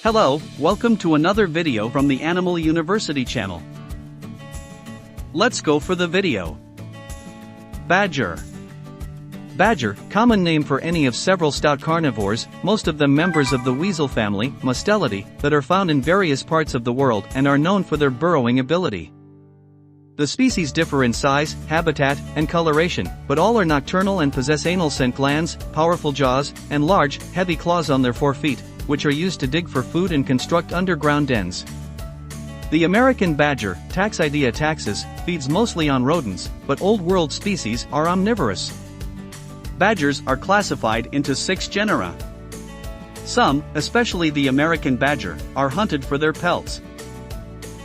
Hello, welcome to another video from the Animal University channel. Let's go for the video. Badger. Badger, common name for any of several stout carnivores, most of them members of the weasel family, Mustelidae, that are found in various parts of the world and are known for their burrowing ability. The species differ in size, habitat, and coloration, but all are nocturnal and possess anal scent glands, powerful jaws, and large, heavy claws on their forefeet, which are used to dig for food and construct underground dens. The American badger, Taxidea taxus, feeds mostly on rodents, but Old World species are omnivorous. Badgers are classified into 6 genera. Some, especially the American badger, are hunted for their pelts.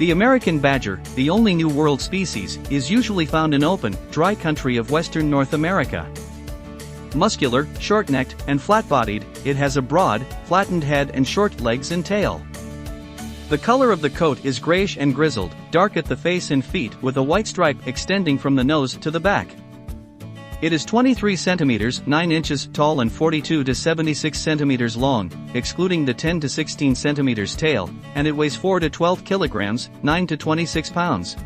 The American badger, the only New World species, is usually found in open, dry country of western North America. Muscular, short-necked, and flat-bodied, it has a broad, flattened head and short legs and tail. The color of the coat is grayish and grizzled, dark at the face and feet with a white stripe extending from the nose to the back. It is 23 centimeters 9 inches tall and 42 to 76 centimeters long, excluding the 10 to 16 centimeters tail, and it weighs 4 to 12 kilograms, 9 to 26 pounds.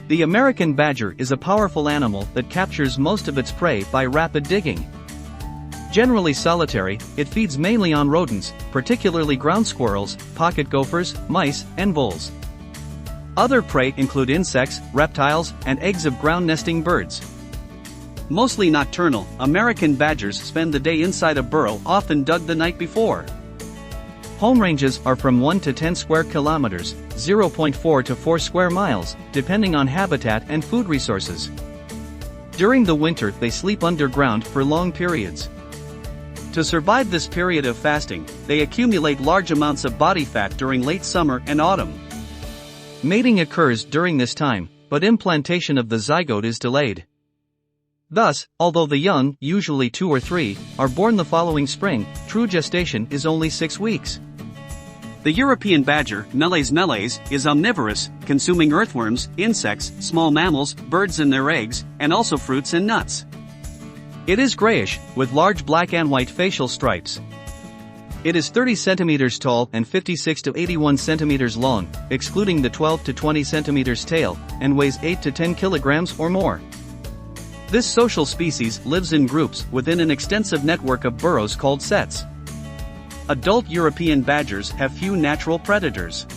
The American badger is a powerful animal that captures most of its prey by rapid digging. Generally solitary, it feeds mainly on rodents, particularly ground squirrels, pocket gophers, mice, and voles. Other prey include insects, reptiles, and eggs of ground-nesting birds. Mostly nocturnal, American badgers spend the day inside a burrow often dug the night before. Home ranges are from 1 to 10 square kilometers, 0.4 to 4 square miles, depending on habitat and food resources. During the winter they sleep underground for long periods. To survive this period of fasting, they accumulate large amounts of body fat during late summer and autumn. Mating occurs during this time, but implantation of the zygote is delayed. Thus, although the young, usually 2 or 3, are born the following spring, true gestation is only 6 weeks. The European badger, Meles, is omnivorous, consuming earthworms, insects, small mammals, birds and their eggs, and also fruits and nuts. It is grayish, with large black and white facial stripes. It is 30 centimeters tall and 56 to 81 centimeters long, excluding the 12 to 20 centimeters tail, and weighs 8 to 10 kilograms or more. This social species lives in groups within an extensive network of burrows called setts. Adult European badgers have few natural predators.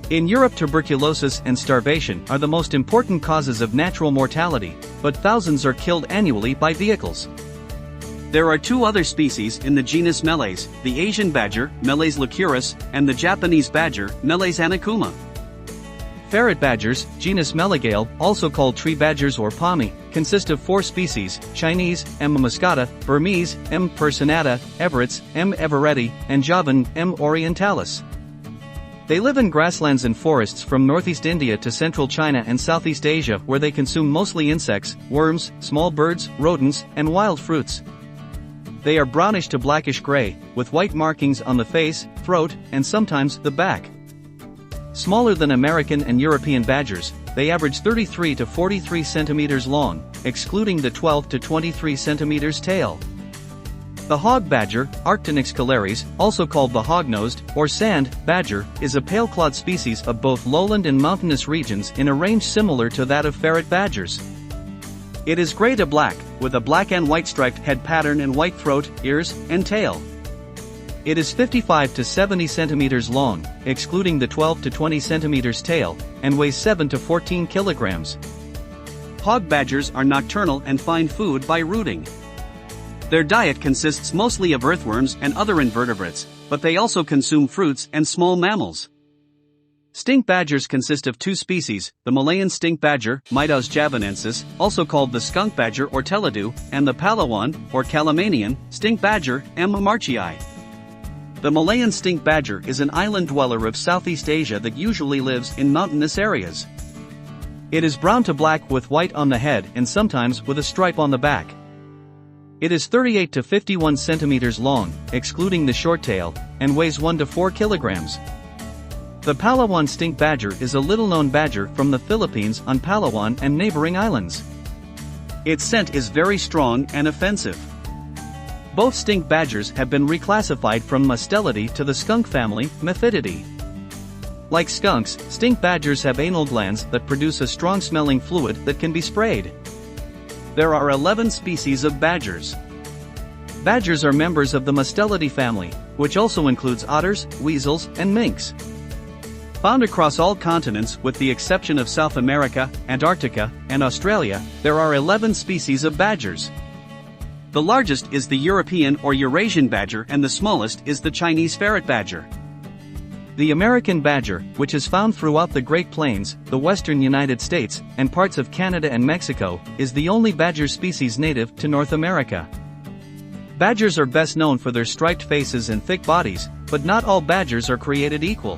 In Europe, tuberculosis and starvation are the most important causes of natural mortality, but thousands are killed annually by vehicles. There are 2 other species in the genus Meles, the Asian badger, Meles leucurus, and the Japanese badger, Meles anakuma. Ferret badgers, genus Meligale, also called tree badgers or pommy, consist of 4 species: Chinese, M. muscata, Burmese, M. personata, Everett's, M. everetti, and Javan, M. orientalis. They live in grasslands and forests from northeast India to central China and Southeast Asia, where they consume mostly insects, worms, small birds, rodents, and wild fruits. They are brownish to blackish gray, with white markings on the face, throat, and sometimes the back. Smaller than American and European badgers, they average 33 to 43 centimeters long, excluding the 12 to 23 centimeters tail. The hog badger, Arctonix calaris, also called the hog-nosed, or sand, badger, is a pale-clawed species of both lowland and mountainous regions in a range similar to that of ferret badgers. It is gray to black, with a black and white striped head pattern and white throat, ears, and tail. It is 55 to 70 centimeters long, excluding the 12 to 20 centimeters tail, and weighs 7 to 14 kilograms. Hog badgers are nocturnal and find food by rooting. Their diet consists mostly of earthworms and other invertebrates, but they also consume fruits and small mammals. Stink badgers consist of 2 species, the Malayan stink badger, Midos javanensis, also called the skunk badger or teladu, and the Palawan, or Calamanian, stink badger, M. marchii. The Malayan stink badger is an island dweller of Southeast Asia that usually lives in mountainous areas. It is brown to black with white on the head and sometimes with a stripe on the back. It is 38 to 51 centimeters long, excluding the short tail, and weighs 1 to 4 kilograms. The Palawan stink badger is a little-known badger from the Philippines on Palawan and neighboring islands. Its scent is very strong and offensive. Both stink badgers have been reclassified from Mustelidae to the skunk family, Mephididae. Like skunks, stink badgers have anal glands that produce a strong-smelling fluid that can be sprayed. There are 11 species of badgers. Badgers are members of the Mustelidae family, which also includes otters, weasels, and minks. Found across all continents with the exception of South America, Antarctica, and Australia, there are 11 species of badgers. The largest is the European or Eurasian badger and the smallest is the Chinese ferret badger. The American badger, which is found throughout the Great Plains, the western United States, and parts of Canada and Mexico, is the only badger species native to North America. Badgers are best known for their striped faces and thick bodies, but not all badgers are created equal.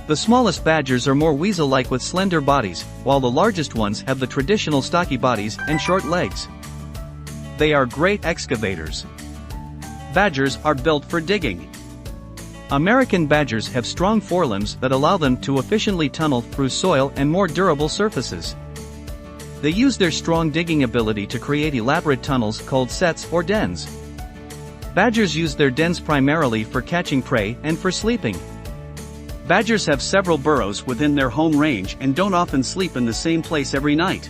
The smallest badgers are more weasel-like with slender bodies, while the largest ones have the traditional stocky bodies and short legs. They are great excavators. Badgers are built for digging. American badgers have strong forelimbs that allow them to efficiently tunnel through soil and more durable surfaces. They use their strong digging ability to create elaborate tunnels called setts or dens. Badgers use their dens primarily for catching prey and for sleeping. Badgers have several burrows within their home range and don't often sleep in the same place every night.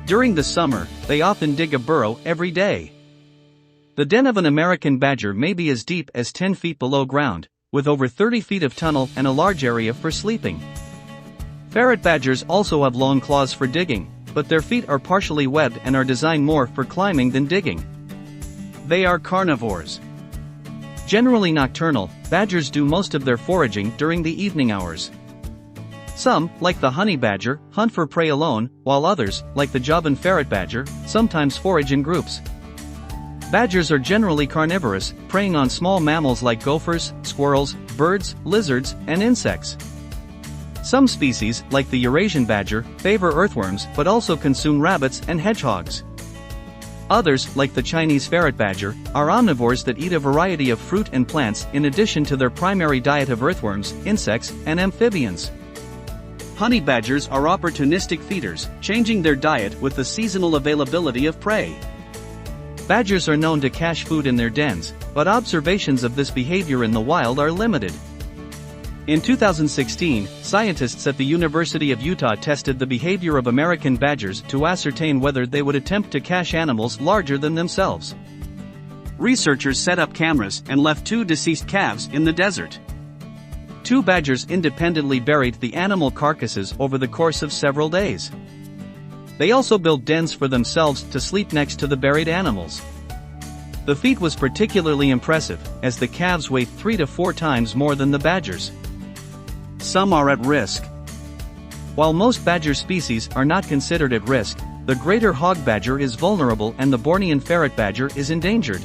During the summer, they often dig a burrow every day. The den of an American badger may be as deep as 10 feet below ground, with over 30 feet of tunnel and a large area for sleeping. Ferret badgers also have long claws for digging, but their feet are partially webbed and are designed more for climbing than digging. They are carnivores. Generally nocturnal, badgers do most of their foraging during the evening hours. Some, like the honey badger, hunt for prey alone, while others, like the Javan ferret badger, sometimes forage in groups. Badgers are generally carnivorous, preying on small mammals like gophers, squirrels, birds, lizards, and insects. Some species, like the Eurasian badger, favor earthworms but also consume rabbits and hedgehogs. Others, like the Chinese ferret badger, are omnivores that eat a variety of fruit and plants in addition to their primary diet of earthworms, insects, and amphibians. Honey badgers are opportunistic feeders, changing their diet with the seasonal availability of prey. Badgers are known to cache food in their dens, but observations of this behavior in the wild are limited. In 2016, scientists at the University of Utah tested the behavior of American badgers to ascertain whether they would attempt to cache animals larger than themselves. Researchers set up cameras and left 2 deceased calves in the desert. 2 badgers independently buried the animal carcasses over the course of several days. They also built dens for themselves to sleep next to the buried animals. The feat was particularly impressive, as the calves weighed 3 to 4 times more than the badgers. Some are at risk. While most badger species are not considered at risk, the greater hog badger is vulnerable and the Bornean ferret badger is endangered.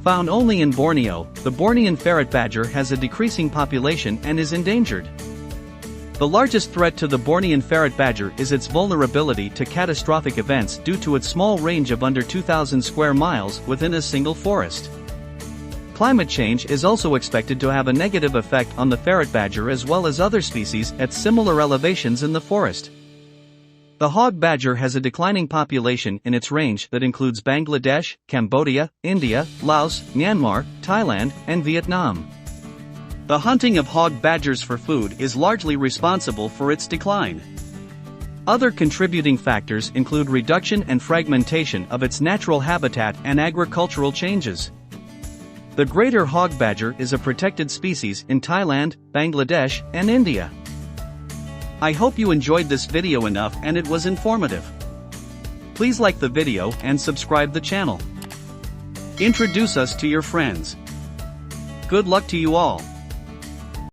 Found only in Borneo, the Bornean ferret badger has a decreasing population and is endangered. The largest threat to the Bornean ferret badger is its vulnerability to catastrophic events due to its small range of under 2,000 square miles within a single forest. Climate change is also expected to have a negative effect on the ferret badger as well as other species at similar elevations in the forest. The hog badger has a declining population in its range that includes Bangladesh, Cambodia, India, Laos, Myanmar, Thailand, and Vietnam. The hunting of hog badgers for food is largely responsible for its decline. Other contributing factors include reduction and fragmentation of its natural habitat and agricultural changes. The greater hog badger is a protected species in Thailand, Bangladesh, and India. I hope you enjoyed this video enough and it was informative. Please like the video and subscribe the channel. Introduce us to your friends. Good luck to you all.